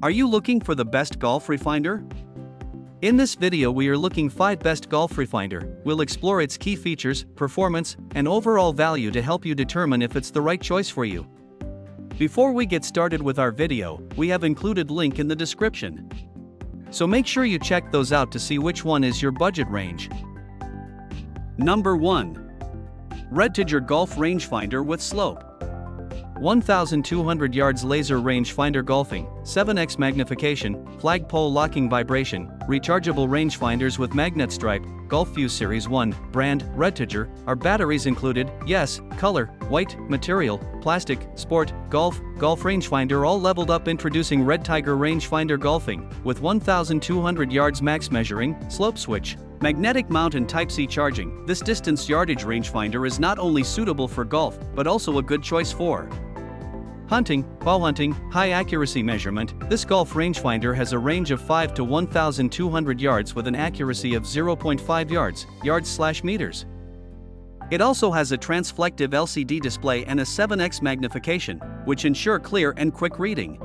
Are you looking for the best golf refinder? In this video we are looking 5 best golf refinder. We'll explore its key features, performance, and overall value to help you determine if it's the right choice for you. Before we get started with our video, we have included link in the description. So make sure you check those out to see which one is your budget range. Number 1. REDTIGER Golf Rangefinder with Slope. 1,200 yards laser rangefinder golfing, 7x magnification, flagpole locking vibration, rechargeable rangefinders with magnet stripe, GolfView Series 1, brand, REDTIGER, are batteries included, yes, color, white, material, plastic, sport, golf rangefinder all leveled up. Introducing REDTIGER Rangefinder Golfing, with 1,200 yards max measuring, slope switch, magnetic mount and Type-C charging. This distance yardage rangefinder is not only suitable for golf, but also a good choice for hunting, bow hunting, high accuracy measurement. This golf rangefinder has a range of 5 to 1,200 yards with an accuracy of 0.5 yards/meters. It also has a transflective LCD display and a 7x magnification, which ensure clear and quick reading.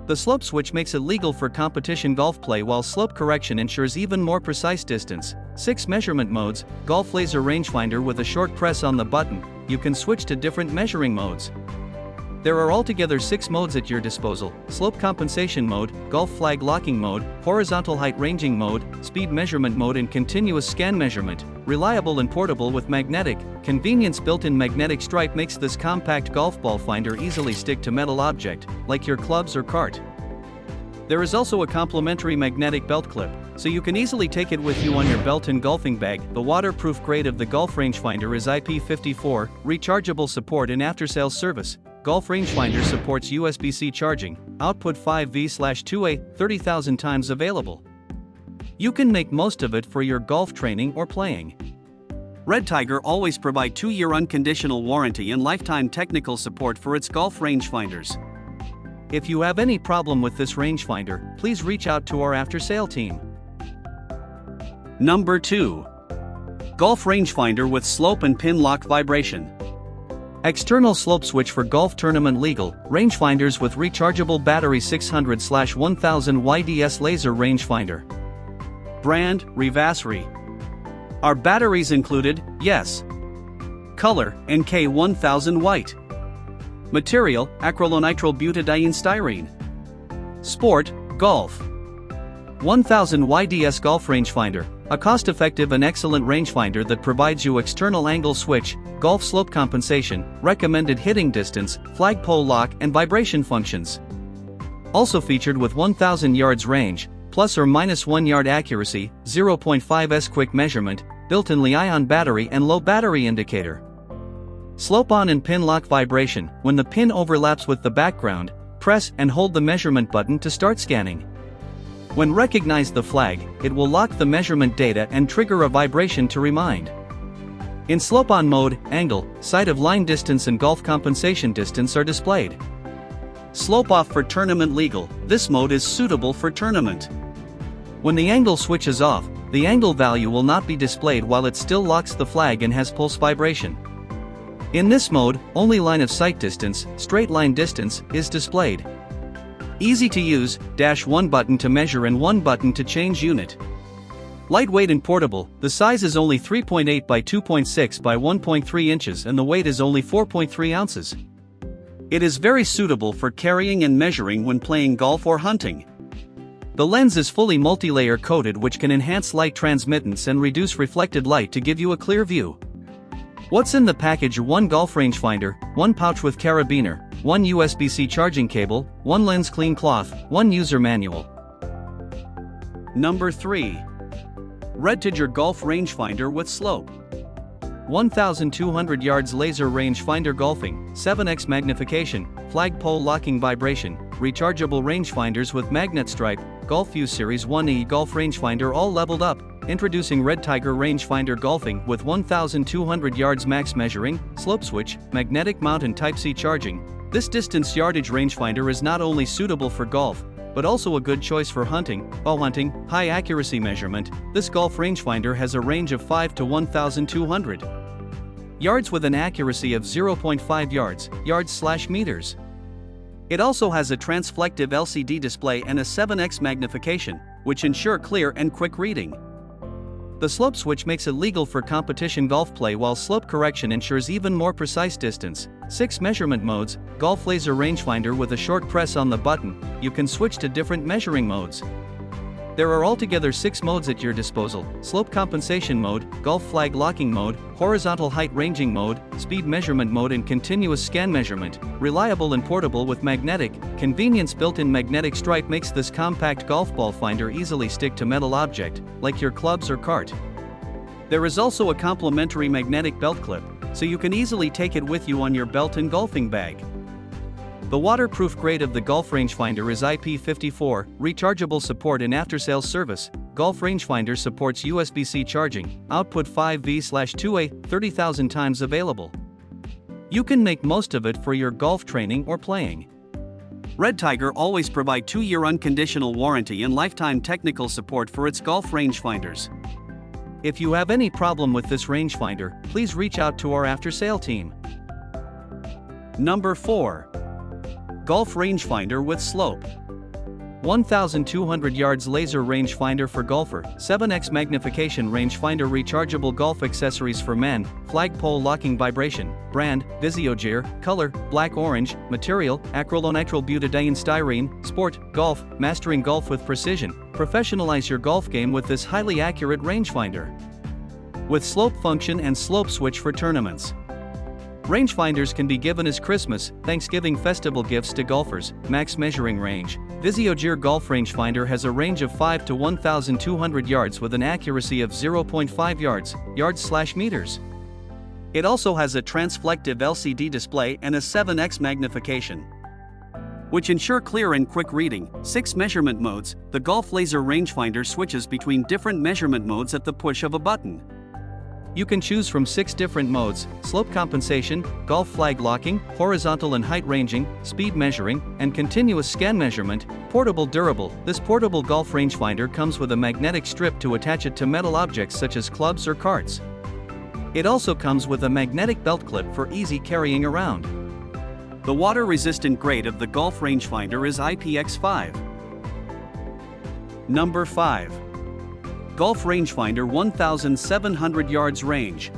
The slope switch makes it legal for competition golf play, while slope correction ensures even more precise distance. 6 measurement modes. Golf laser rangefinder with a short press on the button, you can switch to different measuring modes. There are altogether 6 modes at your disposal: slope compensation mode, golf flag locking mode, horizontal height ranging mode, speed measurement mode, and continuous scan measurement. Reliable and portable with magnetic convenience. Built-in magnetic stripe makes this compact golf ball finder easily stick to metal object, like your clubs or cart. There is also a complimentary magnetic belt clip, so you can easily take it with you on your belt and golfing bag. The waterproof grade of the Golf Rangefinder is IP54, rechargeable support and after-sales service. Golf Rangefinder supports USB-C charging, output 5V/2A, 30,000 times available. You can make most of it for your golf training or playing. REDTIGER always provide 2-year unconditional warranty and lifetime technical support for its golf rangefinders. If you have any problem with this rangefinder, please reach out to our after-sale team. Number 2. Golf Rangefinder with Slope and Pin Lock Vibration. External slope switch for golf tournament legal, rangefinders with rechargeable battery 600/1000 YDS laser rangefinder. Brand, REVASR. Are batteries included? Yes. Color, NK1000 white. Material, acrylonitrile butadiene styrene. Sport, golf. 1000 YDS golf rangefinder, a cost-effective and excellent rangefinder that provides you external angle switch, golf slope compensation, recommended hitting distance, flagpole lock, and vibration functions. Also featured with 1,000 yards range, plus or minus 1 yard accuracy, 0.5s quick measurement, built-in Li-ion battery and low battery indicator. Slope on and pin lock vibration. When the pin overlaps with the background, press and hold the measurement button to start scanning. When recognize the flag, it will lock the measurement data and trigger a vibration to remind. In slope on mode, angle, sight of line distance and golf compensation distance are displayed. Slope off for tournament legal. This mode is suitable for tournament. When the angle switches off, the angle value will not be displayed while it still locks the flag and has pulse vibration. In this mode, only line of sight distance, straight line distance, is displayed. Easy to use, -1 button to measure and 1 button to change unit. Lightweight and portable. The size is only 3.8 by 2.6 by 1.3 inches and the weight is only 4.3 ounces. It is very suitable for carrying and measuring when playing golf or hunting. The lens is fully multi-layer coated, which can enhance light transmittance and reduce reflected light to give you a clear view. What's in the package? 1 golf rangefinder, 1 pouch with carabiner, 1 USB-C charging cable, 1 lens clean cloth, 1 user manual. Number 3. REDTIGER Golf Rangefinder with Slope. 1,200 yards laser rangefinder golfing, 7x magnification, flagpole locking vibration, rechargeable rangefinders with magnet stripe, GolfView Series 1E golf rangefinder all leveled up. Introducing REDTIGER Rangefinder Golfing with 1,200 yards max measuring, slope switch, magnetic mount and Type-C charging. This distance yardage rangefinder is not only suitable for golf, but also a good choice for hunting, bow hunting, high accuracy measurement. This golf rangefinder has a range of 5 to 1,200 yards with an accuracy of 0.5 yards/meters. It also has a transflective LCD display and a 7x magnification, which ensure clear and quick reading. The slope switch makes it legal for competition golf play, while slope correction ensures even more precise distance. 6 measurement modes. Golf Laser Rangefinder. With a short press on the button, you can switch to different measuring modes. There are altogether 6 modes at your disposal: slope compensation mode, golf flag locking mode, horizontal height ranging mode, speed measurement mode, and continuous scan measurement. Reliable and portable with magnetic convenience. Built-in magnetic stripe makes this compact golf ball finder easily stick to metal object, like your clubs or cart. There is also a complimentary magnetic belt clip, so you can easily take it with you on your belt and golfing bag. The waterproof grade of the Golf Rangefinder is IP54, rechargeable support and after-sales service. Golf Rangefinder supports USB-C charging, output 5V/2A, 30,000 times available. You can make most of it for your golf training or playing. REDTIGER always provide 2-year unconditional warranty and lifetime technical support for its golf rangefinders. If you have any problem with this rangefinder, please reach out to our after-sale team. Number 4. Golf Rangefinder with Slope. 1,200 yards laser rangefinder for golfer, 7x magnification rangefinder, rechargeable golf accessories for men, flagpole locking vibration, brand, VISIOGEAR, color, black orange, material, acrylonitrile butadiene styrene, sport, golf, mastering golf with precision. Professionalize your golf game with this highly accurate rangefinder. With slope function and slope switch for tournaments. Rangefinders can be given as Christmas, Thanksgiving festival gifts to golfers. Max measuring range. VISIOGEAR Golf Rangefinder has a range of 5 to 1,200 yards with an accuracy of 0.5 yards/meters. It also has a transflective LCD display and a 7x magnification, which ensure clear and quick reading. 6 measurement modes. The Golf Laser Rangefinder switches between different measurement modes at the push of a button. You can choose from 6 different modes: slope compensation, golf flag locking, horizontal and height ranging, speed measuring, and continuous scan measurement. Portable durable. This portable golf rangefinder comes with a magnetic strip to attach it to metal objects such as clubs or carts. It also comes with a magnetic belt clip for easy carrying around. The water-resistant grade of the Golf Rangefinder is IPX5. Number 5. Golf Rangefinder 1,700 yards range.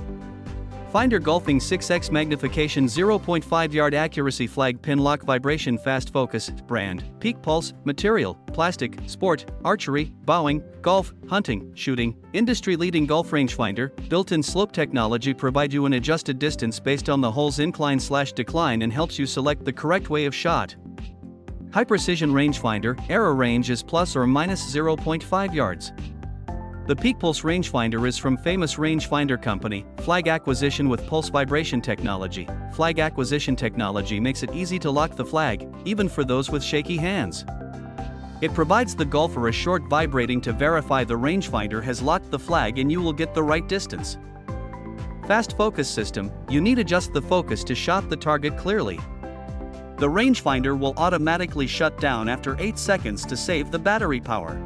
Finder golfing 6x magnification 0.5 yard accuracy flag pin lock vibration fast focus. Brand, PEAKPULSE. Material, plastic. Sport, archery, bowling, golf, hunting, shooting. Industry-leading golf rangefinder. Built-in slope technology provide you an adjusted distance based on the hole's incline/decline and helps you select the correct way of shot. High precision rangefinder. Error range is plus or minus 0.5 yards. The PEAKPULSE rangefinder is from famous rangefinder company. Flag acquisition with pulse vibration technology. Flag acquisition technology makes it easy to lock the flag, even for those with shaky hands. It provides the golfer a short vibrating to verify the rangefinder has locked the flag and you will get the right distance. Fast focus system. You need adjust the focus to shot the target clearly. The rangefinder will automatically shut down after 8 seconds to save the battery power.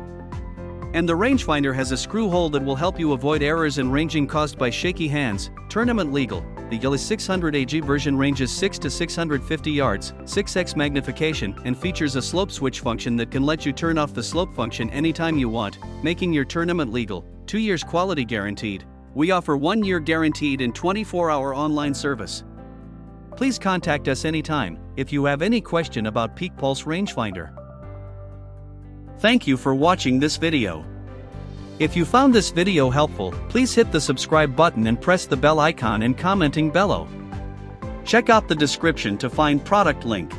And the rangefinder has a screw hole that will help you avoid errors in ranging caused by shaky hands. Tournament legal. The YLS 600 AG version ranges 6 to 650 yards, 6x magnification, and features a slope switch function that can let you turn off the slope function anytime you want, making your tournament legal. 2 years quality guaranteed. We offer 1 year guaranteed and 24-hour online service. Please contact us anytime if you have any question about PEAKPULSE rangefinder. Thank you for watching this video. If you found this video helpful, please hit the subscribe button and press the bell icon and commenting below. Check out the description to find product link.